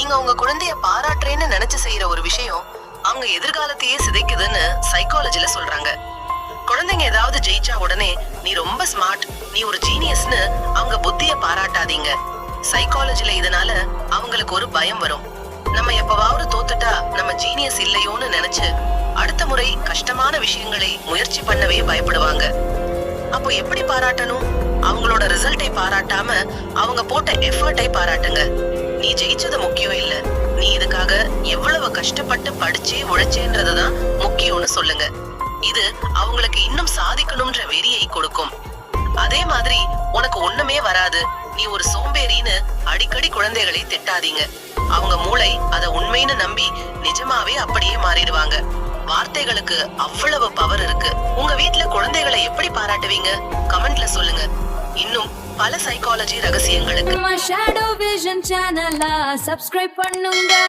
நீங்க உங்க குழந்தைய பாராட்டுறேன்னு நினைச்சு செய்யற ஒரு விஷயம் அவங்க எதிர்காலத்தையே சிதைக்குதுன்னு சைக்காலஜில சொல்றாங்க. குழந்தைங்க ஏதாவது ஜெயிச்சா உடனே நீ ரொம்ப ஸ்மார்ட், நீ ஒரு ஜீனியஸ்னு அவங்க புத்திய பாராட்டாதீங்க. சைக்காலஜில இதனால அவங்களுக்கு ஒரு பயம் வரும். நம்ம எப்பவாவது தோத்துட்டா நம்ம ஜீனியஸ் இல்லையோன்னு நினைச்சு அடுத்த முறை கஷ்டமான விஷயங்களை முயற்சி பண்ணவே பயப்படுவாங்க. அப்போ எப்படி பாராட்டணும்? அவங்களோட ரிசல்ட்டை பாராட்டாம அவங்க போட்ட எஃபர்ட்டை பாராட்டுங்க. நீ ஜெயிச்சது முக்கியம் இல்ல, நீ இதுக்காக எவ்வளவு கஷ்டப்பட்டு படிச்சே உழைச்சேன்றதுதான் முக்கியம்னு சொல்லுங்க. இது அவங்களுக்கு இன்னும் சாதிக்கணும்ன்ற வெறியை கொடுக்கும். அதே மாதிரி உனக்கு ஒண்ணுமே வராது, நீ ஒரு சோம்பேறின்னு அடிக்கடி குழந்தைகளை திட்டாதீங்க. அவங்க மூளை அத உண்மைன்னு நம்பி நிஜமாவே அப்படியே மாறிடுவாங்க. வார்த்தைகளுக்கு அவ்வளவு பவர் இருக்கு. உங்க வீட்ல குழந்தைகளை எப்படி பாராட்டுவீங்க? கமெண்ட்ல சொல்லுங்க. இன்னும் பல சைக்காலஜி ரகசியங்களுக்கு ஷேடோ விஷன் சேனலை சப்ஸ்கிரைப் பண்ணுங்க.